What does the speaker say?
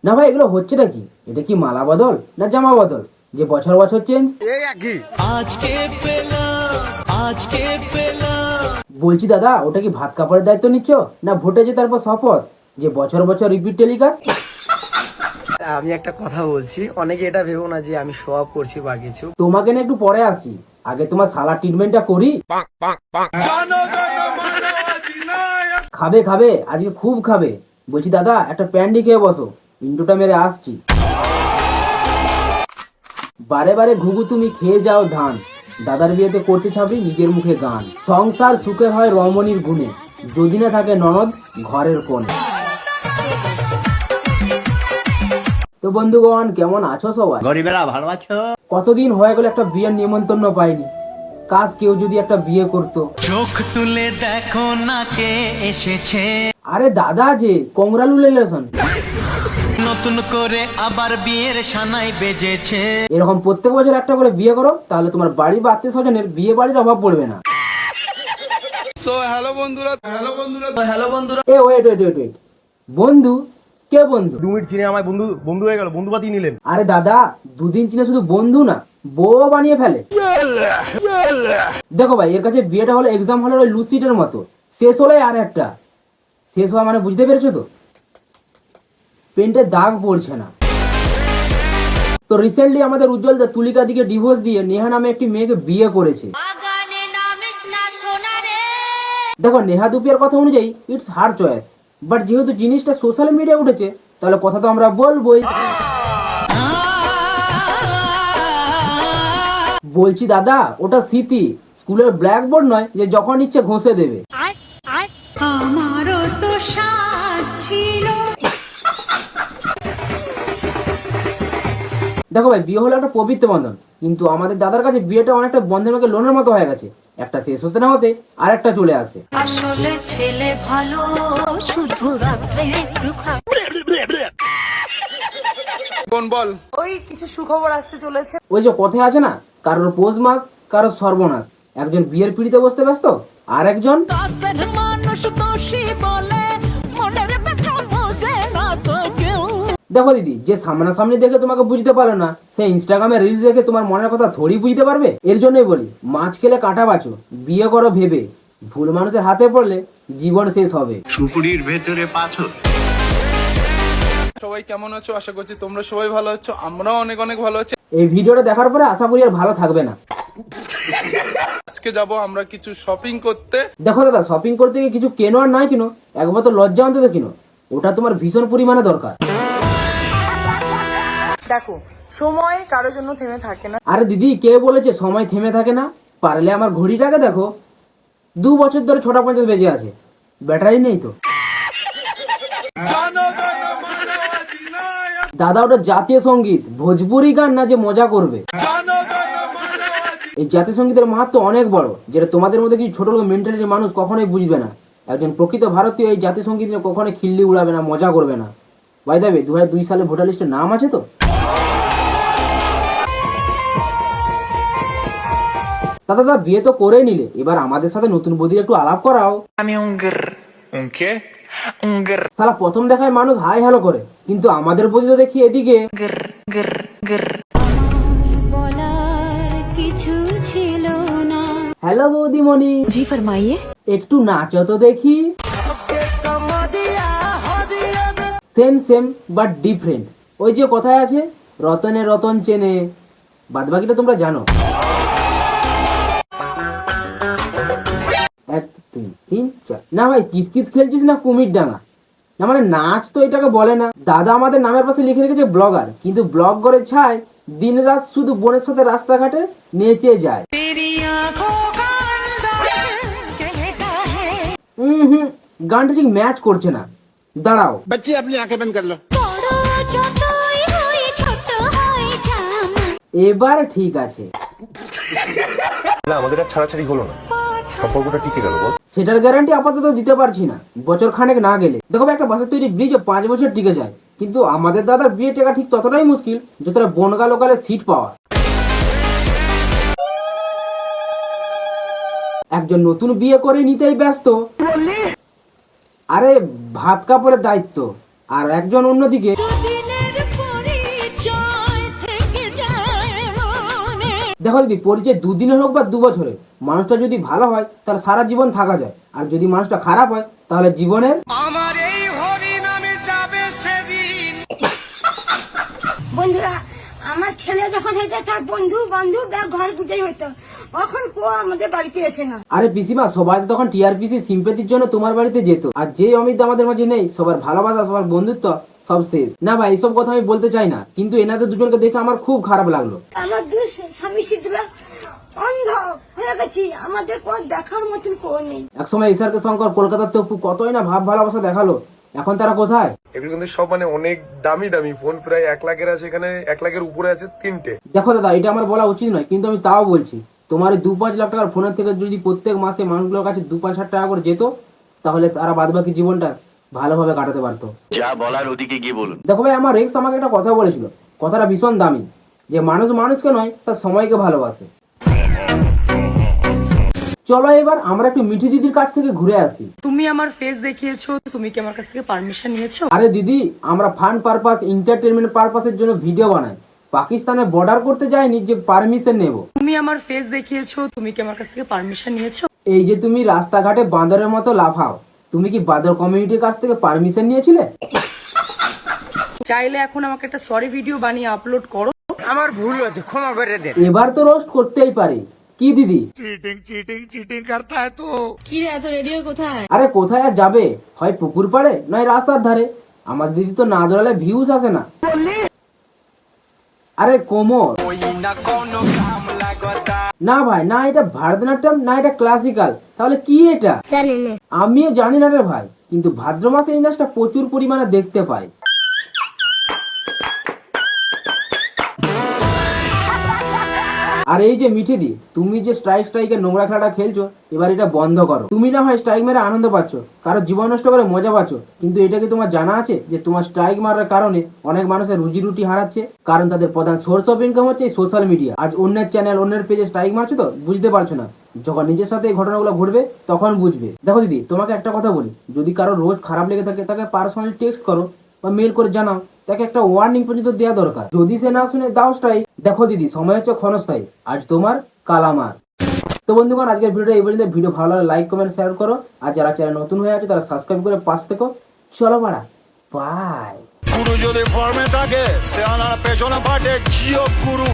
না ভাই এগুলো হচ্ছেটা কি? এটা কি মালা বদল না জামা বদল যে বছর বছর চেঞ্জ? বলছি দাদা, ওটা কি ভাত কাপড়ের দায়িত্ব নিচ্ছ না ভোটে জেতার পর শপথ যে বছর বছর রিপিট টেলিকাস্ট? আমি একটা কথা বলছি, অনেকে এটা ভেবো না যে আমি শো অফ করছি বা কিছু। তোমাকে না একটু পরে আসি, আগে তোমার সালা ট্রিটমেন্টটা করি। খাবে খাবে আজকে খুব খাবে। বলছি দাদা একটা প্যান্ডি খেয়ে বসো, ইন্টুটা মেরে আসছি। বারে বারে ঘুঘু তুমি খেয়ে যাও ধান, দাদার বিয়েতে করতে ছাবি নিজের মুখে গান। সংসার সুখের হয় রমণীর গুণে, যদি না থাকে ননদ ঘরের কোণে। তো বন্ধুগণ কেমন আছো সবাই? গরিবেরা ভালো আছো? কতদিন হয়ে গেল একটা বিয়ের নিমন্ত্রণ পাইনি। কাজ কেউ যদি একটা বিয়ে করতো। চোখ তুলে দেখো না কে এসেছে, আরে দাদা যে কংগ্রাচুলেশন। নতুন করে আবার বিয়ের সানাই বেজেছে। এরকম প্রত্যেক বছর একটা করে বিয়ে করো, তাহলে তোমার বাড়ি বা আত্মীয় স্বজনের বিয়ে বাড়ির অভাব পড়বে না। হ্যালো বন্ধুরা, এ ওয়েট ওয়েট ওয়েট ওয়েট, বন্ধু? কে বন্ধু? 2 মিনিট চিনে আমায় বন্ধু বন্ধু হয়ে গেল, বন্ধু বাতিয়ে নিলেন। আরে দাদা, দুদিন চিনে শুধু বন্ধু না বউ বানিয়ে ফেলে। দেখো ভাই, এর কাছে বিয়েটা হলো এক্সাম হলের ওই লুসিটের মতো, শেষ হলে আর একটা। শেষ হওয়া মানে বুঝতে পেরেছো তো? পেন্টে দাগ পড়ছে না। তো রিসেন্টলি আমাদের উজ্জ্বল দা তুলিকা দিকে ডিভোর্স দিয়ে নেহা নামে একটি মেয়েকে বিয়ে করেছে। দেখো নেহা দুপিয়ার কথা অনুযায়ী ইটস হার চয়েস, বাট যেহেতু জিনিসটা সোশ্যাল মিডিয়া উঠেছে তাহলে কথা তো আমরা বলবোই। বলছি দাদা, ওটা স্মৃতি, স্কুলের ব্ল্যাকবোর্ড নয় যে যখন ইচ্ছে ঘষে দেবে। দেখো ভাই, বিয়ে হলো একটা পবিত্র বন্ধন, কিন্তু আমাদের দাদার কাছে বিয়েটা অনেকটা বন্ধের মধ্যে লোনের মতো হয়ে গেছে। একটা শেষ হতে না হতে আর একটা চলে আসে। আসলে ছেলে ভালো, শুধু রাত্রে একটু কোন বল? ওই কিছু সুখবর আসতে চলেছে। ওই যে কথায় আছে না, কারোর পৌষ মাস কারোর সর্বনাশ। একজন বিয়ের পিড়িতে বসতে ব্যস্ত, আর একজন দেখো দিদি, যে সামনাসামনি দেখে তোমাকে বুঝতে পারো না, সে ইনস্টাগ্রামে রিলস দেখে তোমার মনের কথা থোড়ি বুঝতে পারবে। এর জন্যই বলি, মাছ খেলে কাঁটা বাঁচো, বিয়ে করো ভেবে, ভুল মানুষের হাতে পড়লে জীবন শেষ হবে। সুপুরির ভেতরে পাথর। সবাই কেমন আছো? আশা করছি তোমরা সবাই ভালো আছো, আমরাও অনেক অনেক ভালো আছি। এই ভিডিওটা দেখার পরে আশা করি আর ভালো থাকবে না। আজকে যাব আমরা কিছু শপিং করতে। দেখো দাদা, শপিং করতে গিয়ে কিছু কেনো আর নাই কিনো, একবার তো লজ্জা অন্তত কিনো, ওটা তোমার ভীষণ পরিমাণে দরকার। দেখো, সময় কারোর জন্য থেমে থাকে না। আরে দিদি, কে বলেছে সময় থেমে থাকে না? পারলে আমার ঘড়িটাকে দেখো, 2 বছর ধরে 6:50 বেজে আছে, ব্যাটারি নেই তো। দাদা ওটা জাতীয় সঙ্গীত, ভোজপুরি গান না যে মজা করবে। এই জাতীয় সঙ্গীতের মাহাত্ম্য অনেক বড়, যেটা তোমাদের মধ্যে কিছু ছোট লোক মেন্টালিটির মানুষ কখনোই বুঝবে না। একজন প্রকৃত ভারতীয় এই জাতীয় সঙ্গীত নিয়ে কখনোই খিল্লি উড়াবে না, মজা করবে না। বাই দ্য ওয়ে, 2002 সালে ভোটার লিস্টে নাম আছে তো। দাদা বিয়ে তো করে নিলে, এবার আমাদের সাথে নতুন বৌদির একটু আলাপ করাও। আমি উঙ্গর সালা প্রথম দেখায় মানুষ হাই হ্যালো করে, কিন্তু আমাদের বৌদি তো দেখি এদিকে। হ্যালো বৌদিমণি। জি ফরমাইয়ে। একটু নাচো তো দেখি। Same same but different. ওই যে কথায় আছে, রতনে রতন চেনে, বাদ বাকিটা তোমরা জানো। 1 2 3 4। না ভাই, কিতকিত খেলছিস না কুমির ডাঙা? না মানে নাচ তো এটাকে বলে না। দাদা আমাদের নামের পাশে লিখে রেখেছে ব্লগার, কিন্তু ব্লগ করে ছায় দিন রাত শুধু বোনের সাথে রাস্তাঘাটে নেচে যায়। গানটা ঠিক ম্যাচ করছে না। দাঁড়াও, বাচ্চি আপনি আঁখে বন্ধ কর লো। এবার ঠিক আছে। না, আমাদের আর ছাড়াছাড়ি হলো না, সম্পর্কটা টিকে গেল। সেটার গ্যারান্টি আপাতত দিতে পারছি না, বছর খানেক না গেলে। দেখো একটা বাসা তৈরি ব্রিজ 5 বছর টিকে যায়, কিন্তু আমাদের দাদার বিয়ে টেকা ঠিক ততটাই মুশকিল যতটা বনগা লোকালে সিট পাওয়া। একজন নতুন বিয়ে করে নিতেই ব্যস্ত, আরে ভাত কাপড়ের দায়িত্ব, আর একজন অন্যদিকে দেখো দিদি, পরিচয় 2 দিনের হোক বা 2 বছরের, মানুষটা যদি ভালো হয় তাহলে সারা জীবন থাকা যায়, আর যদি মানুষটা খারাপ হয় তাহলে জীবনের বন্ধুরা, আমার ছেলে যখন হইতে তার বন্ধু বান্ধব ঘর গুটাই হইতো, এখন কো আমাদের বাড়িতে এসে না। আরে পিসিমা, সবাই তো তখন টিআরপিসি সিম্পেথির জন্য তোমার বাড়িতে যেত, আর যে অমিত আমাদের মাঝে নেই, সবার ভালোবাসা সবার বন্ধুত্ব সব শেষ। না ভাই, এইসব কথা আমি বলতে চাই না, কিন্তু এনাদের দুজনকে দেখে আমার খুব খারাপ লাগলো। আমার দুই স্বামী স্ত্রীরা অন্ধ হয়ে গেছি, আমাদের কোন দেখার মতন কেউ নেই। একসময় ইসারকে শঙ্কর, কলকাতার তপু কতই না ভাব ভালোবাসা দেখালো, এখন তারা কোথায়? এগুলো কিন্তু সব মানে অনেক দামি দামি ফোন, প্রায় 1 লাখের আছে, এখানে 1 লাখের উপরে আছে 3টে। দেখো দাদা, এটা আমার বলা উচিত নয়, কিন্তু আমি তাও বলছি, তোমার এই 2-5 লাখ টাকার ফোনের থেকে যদি প্রত্যেক মাসে মানুষগুলোর কাছে 2-5 হাজার টাকা করে যেত, তাহলে তারা বাদবাকি জীবনটা ভালোভাবে কাটাতে পারতো। যা বলার ওদিকে গিয়ে বলুন। দেখো ভাই, আমার এক্স আমাকে একটা কথা বলেছিল, কথাটা ভীষণ দামি, যে মানুষ মানুষকে নয়, তার সময়কে ভালোবাসে। চলো এবার আমরা একটু মিঠি দিদির কাছ থেকে ঘুরে আসি। তুমি আমার ফেস দেখিয়েছো, তুমি কি আমার কাছ থেকে পারমিশন নিয়েছো? আরে দিদি, আমরা ফান পারপাস, এন্টারটেনমেন্ট পারপাসের জন্য ভিডিও বানাই, পাকিস্তানে বর্ডার করতে যাইনি যে পারমিশন নেব। তুমি আমার ফেস দেখিয়েছো, তুমি কি আমার কাছ থেকে পারমিশন নিয়েছো? এই যে তুমি রাস্তাঘাটে বাঁদরের মতো লাফাও, তুমি কি বাঁদর কমিউনিটির কাছ থেকে পারমিশন নিয়েছিলে? চাইলে এখন আমাকে একটা সরি ভিডিও বানিয়ে আপলোড করো। আমার ভুল হয়েছে, ক্ষমা করে দেন। এবার তো রোস্ট করতেই পারে, কি দিদি? আরে কোথায় আর যাবে, হয় পুকুর পাড়ে নয় রাস্তার ধারে। আমার দিদি তো না দৌড়ালে ভিউজ আসে না। আরে কোমর না ভাই, না এটা ভারতনাট্যম, না এটা ক্লাসিক্যাল, তাহলে কি এটা? আমিও জানি না রে ভাই, কিন্তু ভাদ্র মাসে এই নাচটা প্রচুর পরিমাণে দেখতে পাই। আর এই যে মিঠি দি, তুমি যে স্ট্রাইকের নোংরা খেলাটা খেলছো, এবার এটা বন্ধ করো। তুমি না হয় স্ট্রাইক মেরে আনন্দ পাচ্ছ, কারো জীবন নষ্ট করে মজা পাচ্ছ, কিন্তু এটা কি তোমার জানা আছে যে তোমার স্ট্রাইক মারার কারণে অনেক মানুষের রুজি রুটি হারাচ্ছে? কারণ তাদের প্রধান সোর্স অফ ইনকাম হচ্ছে এই সোশ্যাল মিডিয়া। আজ অন্যের চ্যানেল, অন্যের পেজে স্ট্রাইক মারছো তো বুঝতে পারছো না, যখন নিজের সাথে এই ঘটনাগুলো ঘটবে তখন বুঝবে। দেখো দিদি, তোমাকে একটা কথা বলি, যদি কারো রোজ খারাপ লেগে থাকে, তাকে পার্সোনালি টেক্সট করো বা মেল করে জানাও, তাকে একটা ওয়ার্নিং পর্যন্ত দেওয়া দরকার। যদি সে না শুনে, দাও স্ট্রাইক। দেখো দিদি, সময় হচ্ছে ক্ষণস্থায়ী, আজ তোমার কাল আমার। তো বন্ধুগণ, আজকের ভিডিওটা এই পর্যন্ত। ভিডিও ভালো লাগলে লাইক কমেন্ট শেয়ার করো, আর যারা চ্যানেল নতুন হয়ে আছে তারা সাবস্ক্রাইব করে পাশ থেকো। চলো বাড়া, বাই। গুরু যদি ফর্মে থাকে সে আনার পেছনে পাঠে জিও গুরু।